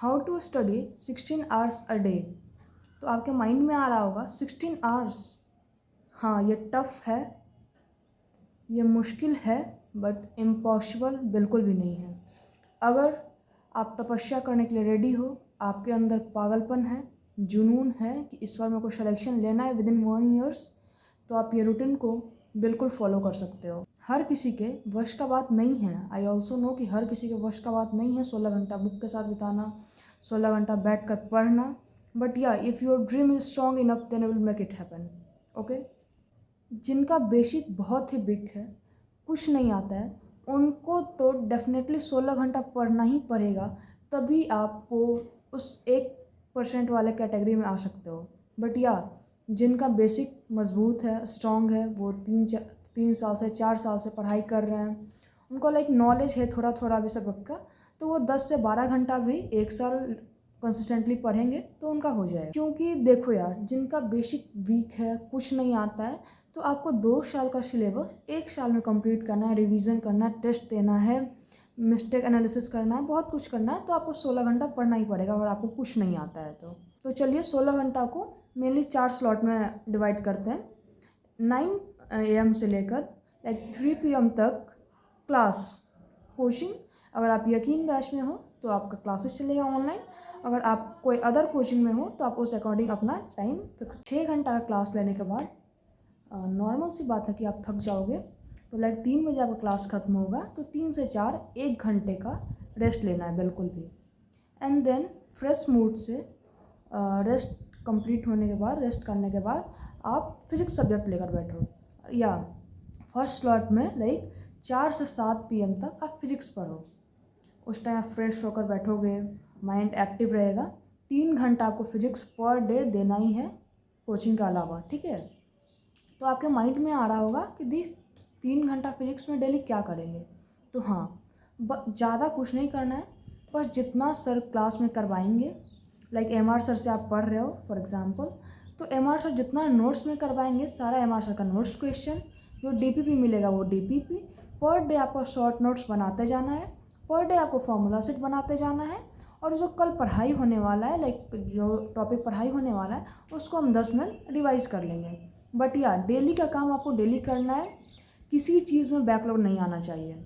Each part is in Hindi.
How to study 16 hours a day. तो आपके माइंड में आ रहा होगा 16 आवर्स, हाँ ये टफ़ है, ये मुश्किल है, बट इम्पॉसिबल बिल्कुल भी नहीं है। अगर आप तपस्या करने के लिए रेडी हो, आपके अंदर पागलपन है, जुनून है कि इस बार मेरे को सिलेक्शन लेना है विदिन 1 ईयर्स, तो आप ये रूटीन को बिल्कुल फॉलो कर सकते हो। हर किसी के वश का बात नहीं है, आई ऑल्सो नो कि हर किसी के वश का बात नहीं है 16 घंटा बुक के साथ बिताना, 16 घंटा बैठ कर पढ़ना, बट या if your dream is strong enough then will make it happen. Okay, जिनका बेसिक बहुत ही बिग है, कुछ नहीं आता है, उनको तो डेफिनेटली 16 घंटा पढ़ना ही पड़ेगा, तभी आप वो उस 1% वाले कैटेगरी में आ सकते हो। बट या जिनका बेसिक मजबूत है, स्ट्रॉन्ग है, वो 3 साल से 4 साल से पढ़ाई कर रहे हैं, उनको लाइक नॉलेज है थोड़ा थोड़ा भी सब्जेक्ट का, तो वो 10 से 12 घंटा भी 1 साल कंसिस्टेंटली पढ़ेंगे तो उनका हो जाएगा। क्योंकि देखो यार, जिनका बेसिक वीक है, कुछ नहीं आता है, तो आपको 2 साल का सिलेबस 1 साल में कंप्लीट करना है, रिवीजन करना है, टेस्ट देना है, मिस्टेक एनालिसिस करना है, बहुत कुछ करना है, तो आपको 16 घंटा पढ़ना ही पड़ेगा अगर आपको कुछ नहीं आता है तो चलिए 16 घंटा को मेनली 4 स्लॉट में डिवाइड करते हैं। 9 AM से लेकर लाइक 3 PM तक क्लास कोचिंग। अगर आप यकीन बैच में हो तो आपका क्लासेस चलेगा ऑनलाइन, अगर आप कोई अदर कोचिंग में हो तो आप उस अकॉर्डिंग अपना टाइम फिक्स। 6 घंटा का क्लास लेने के बाद नॉर्मल सी बात है कि आप थक जाओगे, तो लाइक 3 बजे आपका क्लास ख़त्म होगा, तो 3 से 4 1 घंटे का रेस्ट लेना है बिल्कुल भी। एंड देन फ्रेश मूड से रेस्ट कंप्लीट होने के बाद, रेस्ट करने के बाद आप फिजिक्स सब्जेक्ट लेकर बैठो, या फर्स्ट स्लॉट में लाइक 4 से 7 PM तक आप फिजिक्स पढ़ो। उस टाइम आप फ्रेश होकर बैठोगे, माइंड एक्टिव रहेगा। 3 घंटा आपको फिजिक्स पर डे देना ही है कोचिंग के अलावा, ठीक है। तो आपके माइंड में आ रहा होगा कि दी 3 घंटा फिजिक्स में डेली क्या करेंगे। तो हाँ, ज़्यादा कुछ नहीं करना है, बस जितना सर क्लास में करवाएंगे, लाइक MR सर से आप पढ़ रहे हो फॉर एग्जांपल, तो MR सर जितना नोट्स में करवाएंगे, सारा MR सर का नोट्स क्वेश्चन, जो DPP मिलेगा वो DPP, पर डे आपको शॉर्ट नोट्स बनाते जाना है, पर डे आपको फॉर्मूला सेट बनाते जाना है, और जो कल पढ़ाई होने वाला है, लाइक जो टॉपिक पढ़ाई होने वाला है, उसको हम 10 मिनट रिवाइज कर लेंगे। बट या डेली का काम आपको डेली करना है, किसी चीज़ में बैकलॉग नहीं आना चाहिए।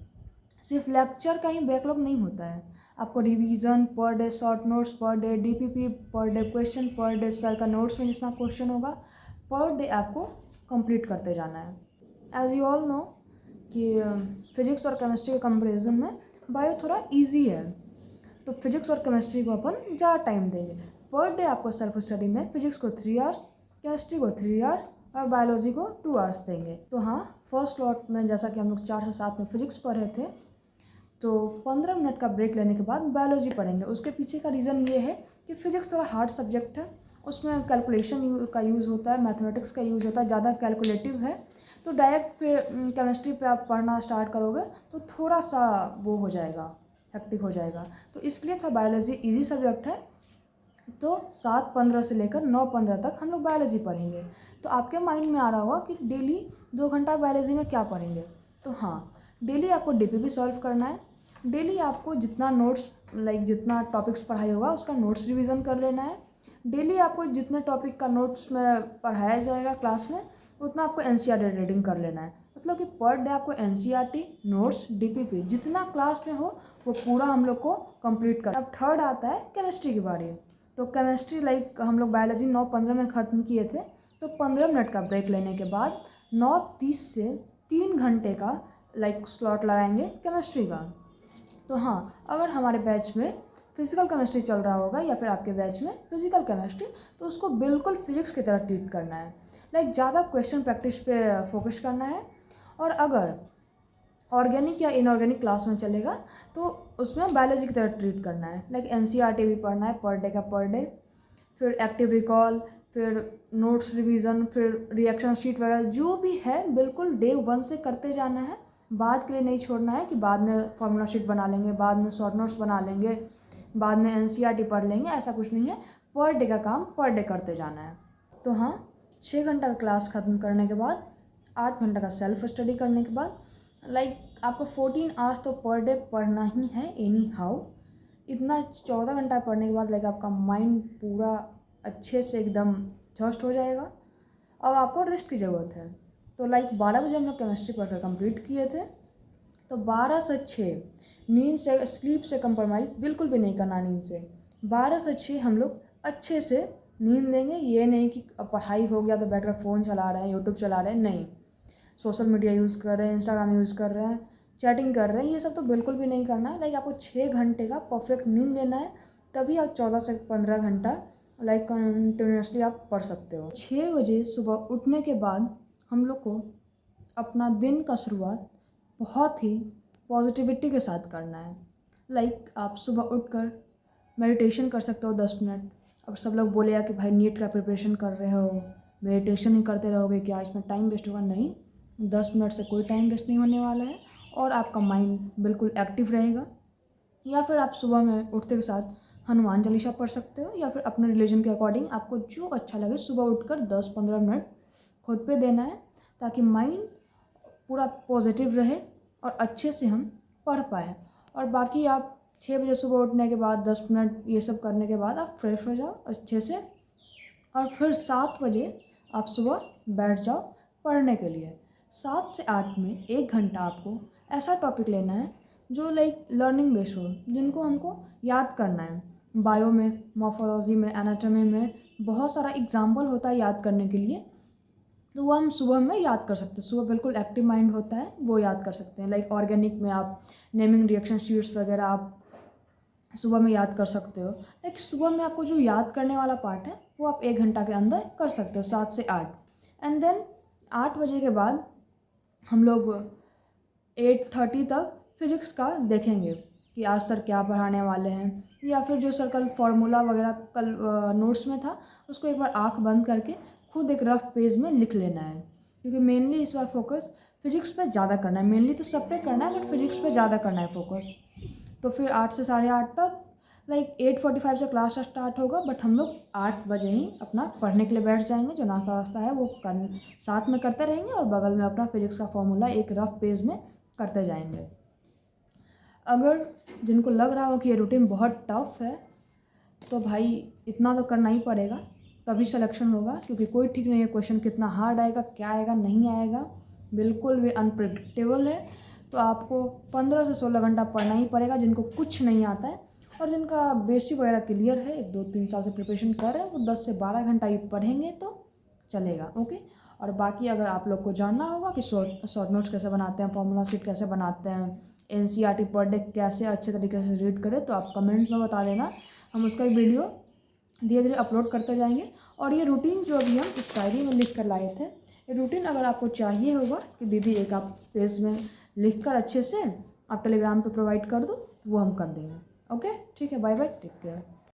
सिर्फ लेक्चर का ही बैकलॉग नहीं होता है, आपको revision per day, short notes per day, DPP per day, question per day, sir का नोट्स में जितना क्वेश्चन होगा पर डे आपको कंप्लीट करते जाना है। एज यू ऑल नो कि फिजिक्स और केमिस्ट्री के कंपेरिजन में बायो थोड़ा ईजी है, तो फिजिक्स और केमिस्ट्री को अपन ज़्यादा टाइम देंगे। पर डे आपको सेल्फ स्टडी में फिजिक्स को 3 आवर्स, केमिस्ट्री को 3 आवर्स और बायोलॉजी को 2 आवर्स देंगे। तो हाँ, फर्स्ट स्लॉट में जैसा कि हम लोग 4 से 7 में फिजिक्स पढ़े थे, तो 15 मिनट का ब्रेक लेने के बाद बायोलॉजी पढ़ेंगे। उसके पीछे का रीज़न ये है कि फिजिक्स थोड़ा हार्ड सब्जेक्ट है, उसमें कैलकुलेशन का यूज़ होता है, मैथमेटिक्स का यूज़ होता है, ज़्यादा कैलकुलेटिव है, तो डायरेक्ट फिर केमिस्ट्री पे आप पढ़ना स्टार्ट करोगे तो थोड़ा सा वो हो जाएगा, हेक्टिक हो जाएगा, तो इसलिए थोड़ा बायोलॉजी ईजी सब्जेक्ट है। तो 7:15 से लेकर 9:15 तक हम लोग बायोलॉजी पढ़ेंगे। तो आपके माइंड में आ रहा होगा कि डेली 2 घंटा बायोलॉजी में क्या पढ़ेंगे। तो हाँ, डेली आपको DPP सॉल्व करना है, डेली आपको जितना नोट्स, लाइक जितना टॉपिक्स पढ़ाई होगा उसका नोट्स रिवीजन कर लेना है, डेली आपको जितने टॉपिक का नोट्स में पढ़ाया जाएगा क्लास में उतना आपको NCERT रीडिंग कर लेना है। मतलब कि पर डे आपको NCERT, नोट्स, DPP जितना क्लास में हो वो पूरा हम लोग को कंप्लीट करना। अब थर्ड आता है केमिस्ट्री की बारी। तो केमिस्ट्री लाइक हम लोग बायोलॉजी 9:15 में ख़त्म किए थे, तो 15 मिनट का ब्रेक लेने के बाद 9:30 से 3 घंटे का लाइक स्लॉट लगाएंगे केमिस्ट्री का। तो हाँ, अगर हमारे बैच में फिजिकल केमिस्ट्री चल रहा होगा या फिर आपके बैच में फिजिकल केमिस्ट्री, तो उसको बिल्कुल फिजिक्स की तरह ट्रीट करना है, लाइक ज़्यादा क्वेश्चन प्रैक्टिस पे फोकस करना है। और अगर ऑर्गेनिक या इनऑर्गेनिक क्लास में चलेगा तो उसमें बायोलॉजी की तरह ट्रीट करना है, लाइक NCERT भी पढ़ना है पर डे का पर डे, फिर एक्टिव रिकॉल, फिर नोट्स रिवीजन, फिर रिएक्शन शीट वगैरह जो भी है बिल्कुल डे 1 से करते जाना है। बाद के लिए नहीं छोड़ना है कि बाद में फार्मूला शीट बना लेंगे, बाद में शॉर्ट नोट्स बना लेंगे, बाद में NCERT पढ़ लेंगे, ऐसा कुछ नहीं है। पर डे का काम पर डे करते जाना है। तो हाँ, 6 घंटा का क्लास ख़त्म करने के बाद 8 घंटा का सेल्फ स्टडी करने के बाद लाइक आपको 14 आवर्स तो पर डे पढ़ना ही है एनी हाउ, इतना 14 घंटा पढ़ने के बाद लाइक आपका माइंड पूरा अच्छे से एकदम जस्ट हो जाएगा। अब आपको रेस्ट की ज़रूरत है। तो लाइक 12 बजे हम लोग केमिस्ट्री पढ़कर कंप्लीट किए थे। तो 12 से 6 नींद से, स्लीप से कंप्रोमाइज़ बिल्कुल भी नहीं करना नींद से। 12 से 6 हम लोग अच्छे से नींद लेंगे। ये नहीं कि अब पढ़ाई हो गया तो बैठकर फ़ोन चला रहे हैं, यूट्यूब चला रहे हैं, नहीं। सोशल मीडिया यूज़ कर रहे हैं, इंस्टाग्राम यूज़ कर रहे हैं, चैटिंग कर रहे हैं, ये सब तो बिल्कुल भी नहीं करना है। लाइक आपको 6 घंटे का परफेक्ट नींद लेना है, तभी आप 14 से 15 घंटा लाइक कंटिन्यूसली आप पढ़ सकते हो। 6 बजे सुबह उठने के बाद हम लोग को अपना दिन का शुरुआत बहुत ही पॉजिटिविटी के साथ करना है। लाइक आप सुबह उठकर मेडिटेशन कर सकते हो 10 मिनट। अब सब लोग बोलेगा कि भाई नीट का प्रिपरेशन कर रहे हो, मेडिटेशन ही करते रहोगे क्या, इसमें टाइम वेस्ट होगा? नहीं, 10 मिनट से कोई टाइम वेस्ट नहीं होने वाला है और आपका माइंड बिल्कुल एक्टिव रहेगा। या फिर आप सुबह में उठते के साथ हनुमान चालीसा पढ़ सकते हो, या फिर अपने रिलीजन के अकॉर्डिंग आपको जो अच्छा लगे सुबह उठकर 10-15 मिनट खुद पे देना है, ताकि माइंड पूरा पॉजिटिव रहे और अच्छे से हम पढ़ पाएँ। और बाकी आप 6 बजे सुबह उठने के बाद 10 मिनट ये सब करने के बाद आप फ्रेश हो जाओ अच्छे से, और फिर 7 बजे आप सुबह बैठ जाओ पढ़ने के लिए। 7 से 8 में 1 घंटा आपको ऐसा टॉपिक लेना है जो लाइक लर्निंग बेस्ड हो, जिनको हमको याद करना है। बायो में, मॉर्फोलॉजी में, एनाटॉमी में बहुत सारा एग्जाम्पल होता है याद करने के लिए, तो वो हम सुबह में याद कर सकते हैं। सुबह बिल्कुल एक्टिव माइंड होता है, वो याद कर सकते हैं। लाइक ऑर्गेनिक में आप नेमिंग रिएक्शन शीट्स वगैरह आप सुबह में याद कर सकते हो। लाइक सुबह में आपको जो याद करने वाला पार्ट है वो आप 1 घंटा के अंदर कर सकते हो, 7 से 8। एंड देन 8 बजे के बाद हम लोग 8:30 तक फिजिक्स का देखेंगे कि आज सर क्या पढ़ाने वाले हैं, या फिर जो सर कल फार्मूला वगैरह कल नोट्स में था उसको एक बार आंख बंद करके खुद एक रफ पेज में लिख लेना है। क्योंकि मेनली इस बार फोकस फिजिक्स पे ज़्यादा करना है। मेनली तो सब पे करना है बट फिजिक्स पे ज़्यादा करना है फोकस। तो फिर 8 से 8:30 तक लाइक 8:45 से क्लास स्टार्ट होगा, बट हम लोग 8 बजे ही अपना पढ़ने के लिए बैठ जाएंगे। जो नाश्ता वास्ता है वो साथ में करते रहेंगे और बगल में अपना फिजिक्स का फॉर्मूला एक रफ पेज में करते जाएंगे। अगर जिनको लग रहा हो कि ये रूटीन बहुत टफ है तो भाई इतना तो करना ही पड़ेगा, तभी सिलेक्शन होगा। क्योंकि कोई ठीक नहीं है क्वेश्चन कितना हार्ड आएगा, क्या आएगा, नहीं आएगा, बिल्कुल भी अनप्रेडिक्टेबल है। तो आपको 15 से 16 घंटा पढ़ना ही पड़ेगा। जिनको कुछ नहीं आता है और जिनका बेसिक वगैरह क्लियर है, 1-2-3 साल से प्रिपरेशन कर रहे हैं, वो 10 से 12 घंटा ही पढ़ेंगे तो चलेगा। ओके। और बाकी अगर आप लोग को जानना होगा कि शॉर्ट नोट्स कैसे बनाते हैं, फॉर्मूला शीट कैसे बनाते हैं, NCERT पर डे कैसे अच्छे तरीके से रीड करें, तो आप कमेंट में बता देना, हम उसका वीडियो धीरे धीरे अपलोड करते जाएंगे। और ये रूटीन जो अभी हम इस डायरी में लिख कर लाए थे, ये रूटीन अगर आपको चाहिए होगा कि दीदी एक आप पेज में लिख कर अच्छे से आप टेलीग्राम पे प्रोवाइड कर दो, तो वो हम कर देंगे। ओके, ठीक है, बाय बाय, टेक केयर।